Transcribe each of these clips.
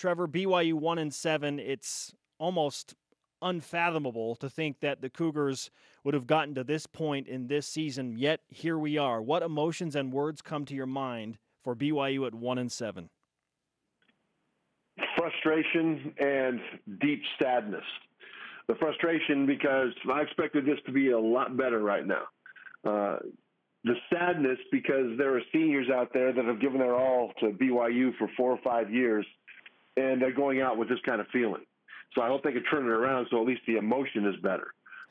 Trevor, BYU 1-7. It's almost unfathomable to think that the Cougars would have gotten to this point in this season, yet here we are. What emotions and words come to your mind for BYU at 1-7? Frustration and deep sadness. The frustration because I expected this to be a lot better right now. The sadness because there are seniors out there that have given their all to BYU for 4 or 5 years, and they're going out with this kind of feeling. So I hope they can turn it around so at least the emotion is better.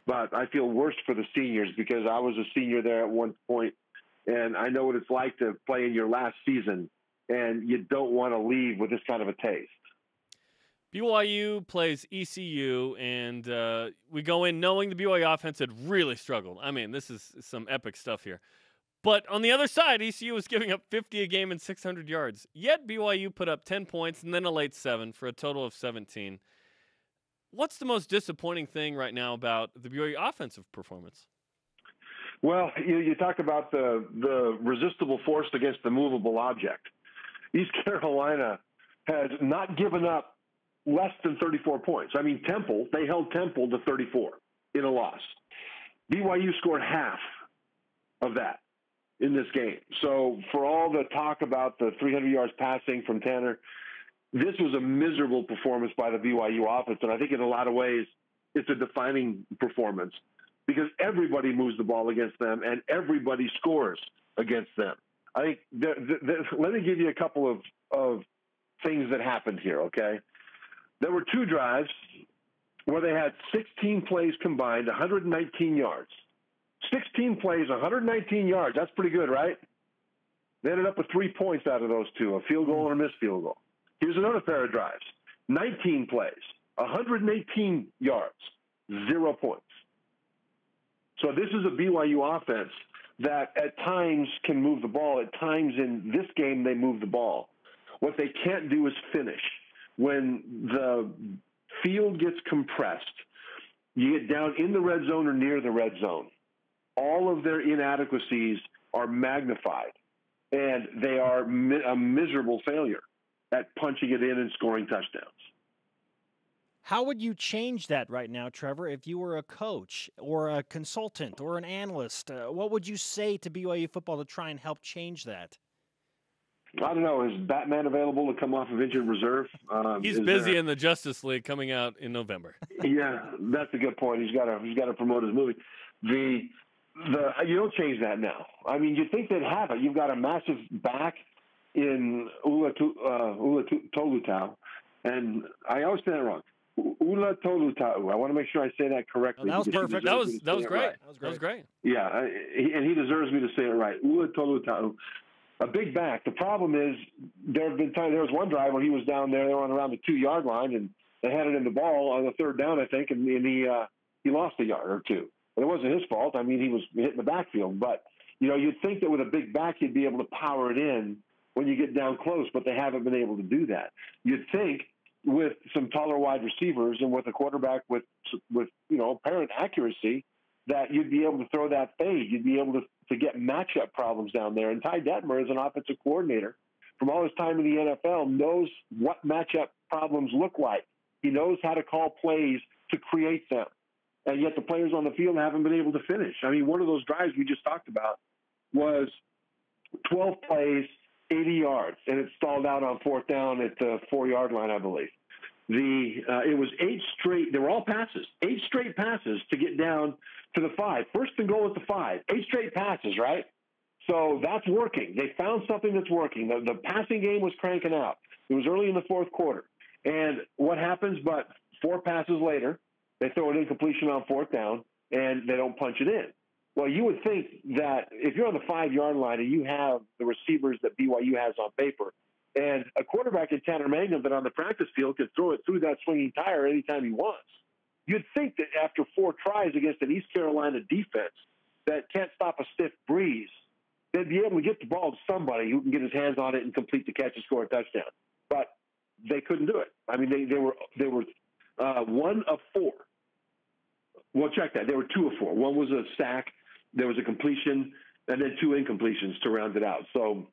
But I feel worse for the seniors because I was a senior there at one point, and I know what it's like to play in your last season, and you don't want to leave with this kind of a taste. BYU plays ECU, and we go in knowing the BYU offense had really struggled. I mean, this is some epic stuff here. But on the other side, ECU was giving up 50 a game and 600 yards. Yet BYU put up 10 points and then a late 7 for a total of 17. What's the most disappointing thing right now about the BYU offensive performance? Well, you talk about the resistible force against the movable object. East Carolina has not given up less than 34 points. I mean, they held Temple to 34 in a loss. BYU scored half of that in this game. So for all the talk about the 300 yards passing from Tanner, this was a miserable performance by the BYU offense. And I think in a lot of ways, it's a defining performance because everybody moves the ball against them and everybody scores against them. I think let me give you a couple of things that happened here, okay? There were 2 drives where they had 16 plays combined, 119 yards. 16 plays, 119 yards. That's pretty good, right? They ended up with 3 points out of those 2, a field goal and a missed field goal. Here's another pair of drives. 19 plays, 118 yards, 0 points. So this is a BYU offense that at times can move the ball. At times in this game, they move the ball. What they can't do is finish. When the field gets compressed, you get down in the red zone or near the red zone, all of their inadequacies are magnified, and they are a miserable failure at punching it in and scoring touchdowns. How would you change that right now, Trevor, if you were a coach or a consultant or an analyst? What would you say to BYU football to try and help change that? I don't know. Is Batman available to come off of injured reserve? He's busy in the Justice League coming out in November. Yeah, that's a good point. He's got to promote his movie. You don't change that now. I mean, you think they'd have it. You've got a massive back in Ula Tolutau, and I always say that wrong. Ula Tolutau. I want to make sure I say that correctly. Oh, that was perfect. That was great. Right. That was great. Yeah, and he deserves me to say it right. Ula Tolutau. A big back. The problem is there was one drive where he was down there. They were on around the 2-yard line, and they had it in the ball on the 3rd down, I think, and he lost a yard or 2. But it wasn't his fault. I mean, he was hitting the backfield. But, you'd think that with a big back, you'd be able to power it in when you get down close, but they haven't been able to do that. You'd think with some taller wide receivers and with a quarterback with apparent accuracy that you'd be able to throw that fade. You'd be able to get matchup problems down there. And Ty Detmer, as an offensive coordinator, from all his time in the NFL, knows what matchup problems look like. He knows how to call plays to create them. And yet the players on the field haven't been able to finish. I mean, one of those drives we just talked about was 12 plays, 80 yards, and it stalled out on 4th down at the 4-yard line, I believe. It was 8 straight. They were all passes. 8 straight passes to get down to the 5. First and goal at the 5. 8 straight passes, right? So that's working. They found something that's working. The passing game was cranking out. It was early in the 4th quarter. And what happens? But 4 passes later, they throw an incompletion on 4th down, and they don't punch it in. Well, you would think that if you're on the 5-yard line and you have the receivers that BYU has on paper, and a quarterback in Tanner Mangum that on the practice field could throw it through that swinging tire anytime he wants, you'd think that after 4 tries against an East Carolina defense that can't stop a stiff breeze, they'd be able to get the ball to somebody who can get his hands on it and complete the catch and score a touchdown. But they couldn't do it. I mean, they were 1 of 4. Well, check that. They were 2 of 4. One was a sack, there was a completion, and then 2 incompletions to round it out. So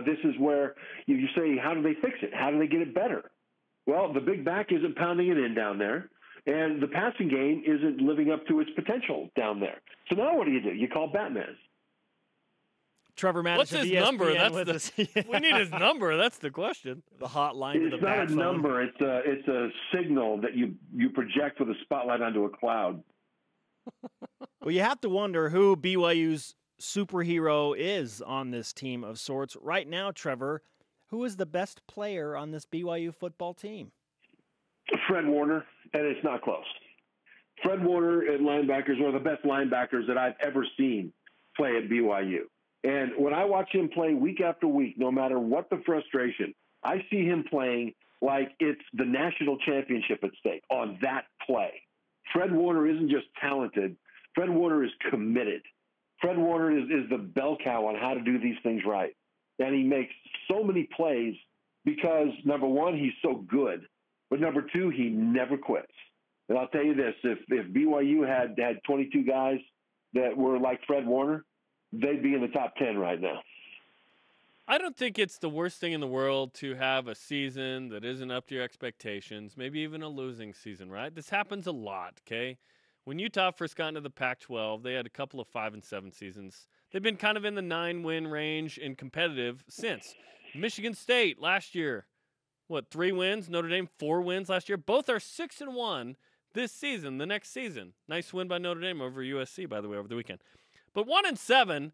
this is where you say, how do they fix it? How do they get it better? Well, the big back isn't pounding it in down there, and the passing game isn't living up to its potential down there. So now what do? You call Batman. Trevor Matich. What's his number? We need his number. That's the question. The hotline to the It's not bat a phone. number. It's a signal that you project with a spotlight onto a cloud. Well, you have to wonder who BYU's superhero is on this team of sorts. Right now, Trevor, who is the best player on this BYU football team? Fred Warner, and it's not close. Fred Warner and linebackers are the best linebackers that I've ever seen play at BYU. And when I watch him play week after week, no matter what the frustration, I see him playing like it's the national championship at stake on that play. Fred Warner isn't just talented. Fred Warner is committed. Fred Warner is the bell cow on how to do these things right. And he makes so many plays because, number one, he's so good. But number two, he never quits. And I'll tell you this, if BYU had 22 guys that were like Fred Warner, they'd be in the top 10 right now. I don't think it's the worst thing in the world to have a season that isn't up to your expectations, maybe even a losing season, right? This happens a lot, okay? When Utah first got into the Pac-12, they had a couple of 5-7 seasons. They've been kind of in the 9-win range and competitive since. Michigan State last year, 3 wins? Notre Dame 4 wins last year. Both are 6-1 this season, the next season. Nice win by Notre Dame over USC, by the way, over the weekend. But 1-7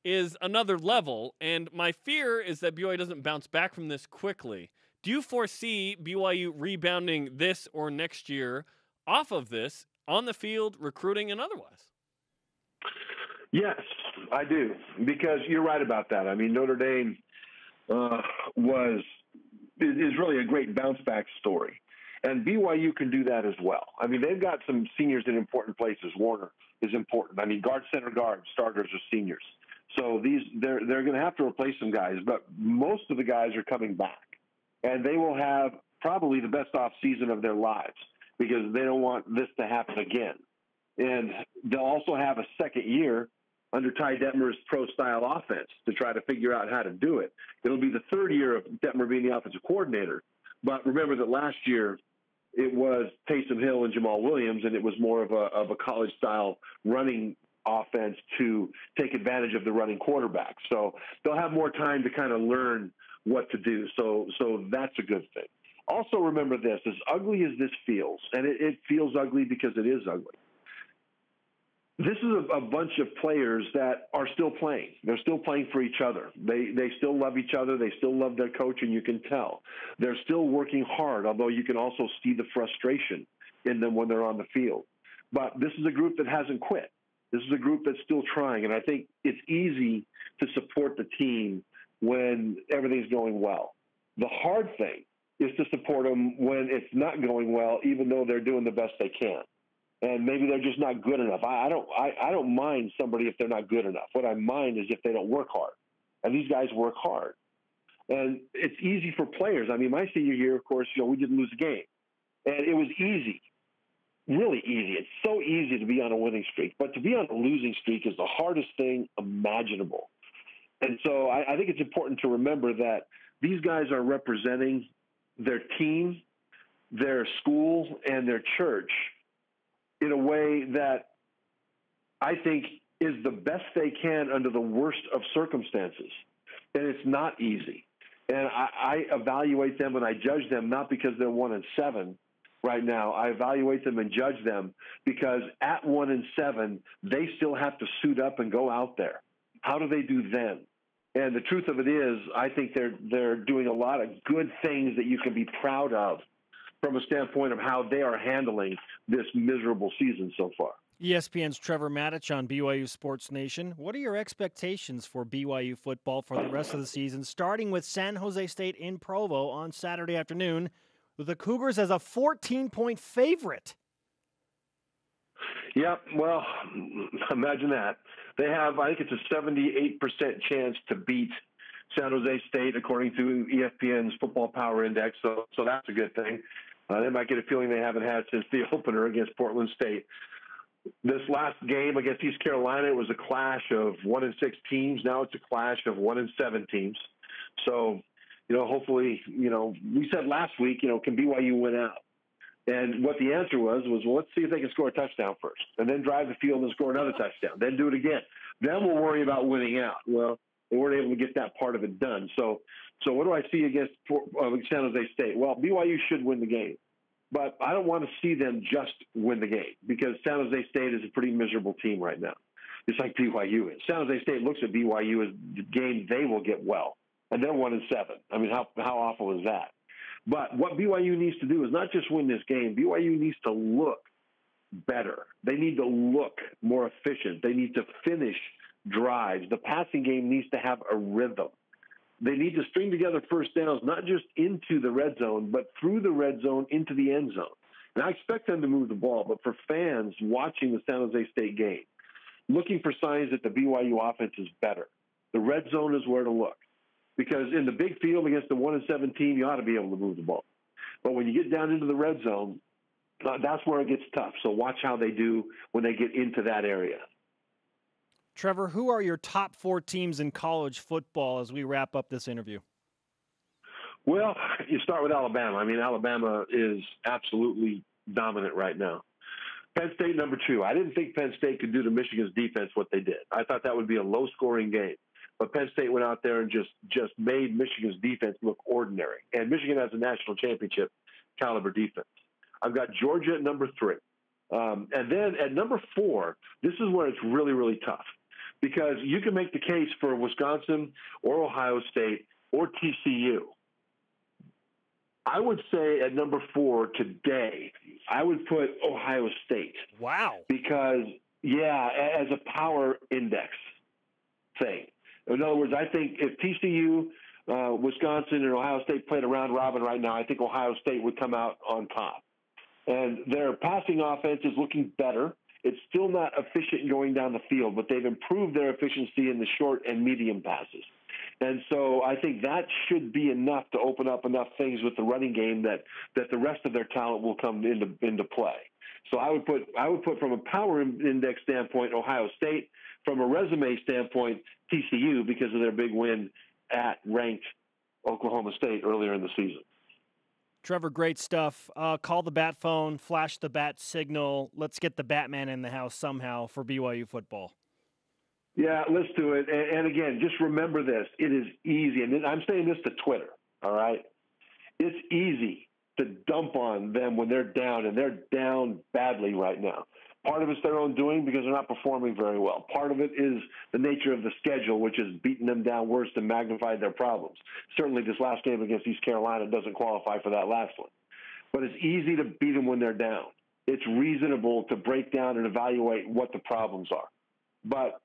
is another level, and my fear is that BYU doesn't bounce back from this quickly. Do you foresee BYU rebounding this or next year off of this on the field, recruiting, and otherwise? Yes, I do, because you're right about that. I mean, Notre Dame is really a great bounce-back story, and BYU can do that as well. I mean, they've got some seniors in important places. Warner is important. I mean, guard, center guard, starters are seniors. So they're going to have to replace some guys, but most of the guys are coming back, and they will have probably the best off season of their lives because they don't want this to happen again. And they'll also have a second year under Ty Detmer's pro-style offense to try to figure out how to do it. It'll be the third year of Detmer being the offensive coordinator. But remember that last year it was Taysom Hill and Jamal Williams, and it was more of a college-style running offense to take advantage of the running quarterback. So they'll have more time to kind of learn what to do. So that's a good thing. Also remember this, as ugly as this feels, and it feels ugly because it is ugly, this is a bunch of players that are still playing. They're still playing for each other. They still love each other. They still love their coach, and you can tell. They're still working hard, although you can also see the frustration in them when they're on the field. But this is a group that hasn't quit. This is a group that's still trying, and I think it's easy to support the team when everything's going well. The hard thing is to support them when it's not going well, even though they're doing the best they can. And maybe they're just not good enough. I don't mind somebody if they're not good enough. What I mind is if they don't work hard. And these guys work hard. And it's easy for players. I mean, my senior year, of course, we didn't lose a game. And it was easy. Really easy. It's so easy to be on a winning streak, but to be on a losing streak is the hardest thing imaginable. And so I think it's important to remember that these guys are representing their team, their school, and their church in a way that I think is the best they can under the worst of circumstances. And it's not easy. And I evaluate them and I judge them not because they're 1-7, right now. I evaluate them and judge them because at 1-7, they still have to suit up and go out there. How do they do then? And the truth of it is, I think they're doing a lot of good things that you can be proud of from a standpoint of how they are handling this miserable season so far. ESPN's Trevor Matich on BYU Sports Nation. What are your expectations for BYU football for the rest of the season, starting with San Jose State in Provo on Saturday afternoon, with the Cougars as a 14-point favorite? Yep, well, imagine that. They have, I think it's a 78% chance to beat San Jose State, according to ESPN's Football Power Index, so that's a good thing. They might get a feeling they haven't had since the opener against Portland State. This last game against East Carolina, it was a clash of 1-6 teams. Now it's a clash of 1-7 teams. So hopefully, we said last week, can BYU win out? And what the answer was, well, let's see if they can score a touchdown first, and then drive the field and score another touchdown, then do it again. Then we'll worry about winning out. Well, they weren't able to get that part of it done. So what do I see against San Jose State? Well, BYU should win the game, but I don't want to see them just win the game because San Jose State is a pretty miserable team right now. It's like BYU is. San Jose State looks at BYU as the game they will get well, and they're 1-7. I mean, how awful is that? But what BYU needs to do is not just win this game. BYU needs to look better. They need to look more efficient. They need to finish drives. The passing game needs to have a rhythm. They need to string together first downs, not just into the red zone, but through the red zone into the end zone. And I expect them to move the ball, but for fans watching the San Jose State game, looking for signs that the BYU offense is better, the red zone is where to look. Because in the big field against the 1-7 team, you ought to be able to move the ball. But when you get down into the red zone, that's where it gets tough. So watch how they do when they get into that area. Trevor, who are your top 4 teams in college football as we wrap up this interview? Well, you start with Alabama. I mean, Alabama is absolutely dominant right now. Penn State, number 2. I didn't think Penn State could do to Michigan's defense what they did. I thought that would be a low-scoring game. But Penn State went out there and just made Michigan's defense look ordinary. And Michigan has a national championship caliber defense. I've got Georgia at number 3. And then at number 4, this is where it's really, really tough. Because you can make the case for Wisconsin or Ohio State or TCU. I would say at number 4 today, I would put Ohio State. Wow. Because, as a power index thing. In other words, I think if TCU, Wisconsin, and Ohio State played a round robin right now, I think Ohio State would come out on top. And their passing offense is looking better. It's still not efficient going down the field, but they've improved their efficiency in the short and medium passes. And so I think that should be enough to open up enough things with the running game that the rest of their talent will come into play. So I would put from a power index standpoint Ohio State, from a resume standpoint TCU because of their big win at ranked Oklahoma State earlier in the season. Trevor, great stuff. Call the bat phone, flash the bat signal. Let's get the Batman in the house somehow for BYU football. Yeah, let's do it. And again, just remember this. It is easy. And I'm saying this to Twitter, all right? It's easy to dump on them when they're down, and they're down badly right now. Part of it's their own doing because they're not performing very well. Part of it is the nature of the schedule, which has beaten them down worse and magnified their problems. Certainly this last game against East Carolina doesn't qualify for that last one. But it's easy to beat them when they're down. It's reasonable to break down and evaluate what the problems are. But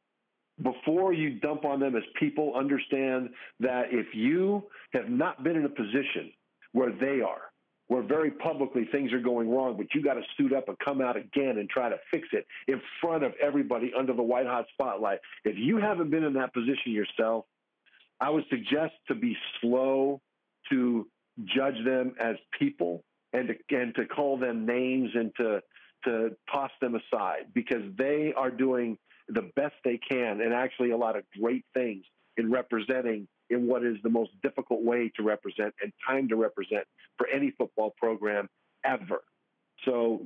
before you dump on them as people, understand that if you have not been in a position where they are, where very publicly things are going wrong, but you got to suit up and come out again and try to fix it in front of everybody under the white-hot spotlight. If you haven't been in that position yourself, I would suggest to be slow to judge them as people and to call them names and to toss them aside because they are doing the best they can and actually a lot of great things in representing in what is the most difficult way to represent and time to represent for any football program ever. So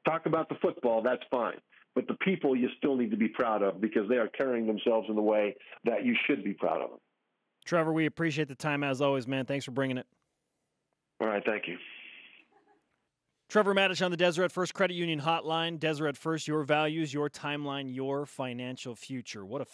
talk about the football, that's fine. But the people you still need to be proud of because they are carrying themselves in the way that you should be proud of them. Trevor, we appreciate the time as always, man. Thanks for bringing it. All right, thank you. Trevor Matich on the Deseret First Credit Union Hotline. Deseret First, your values, your timeline, your financial future. What a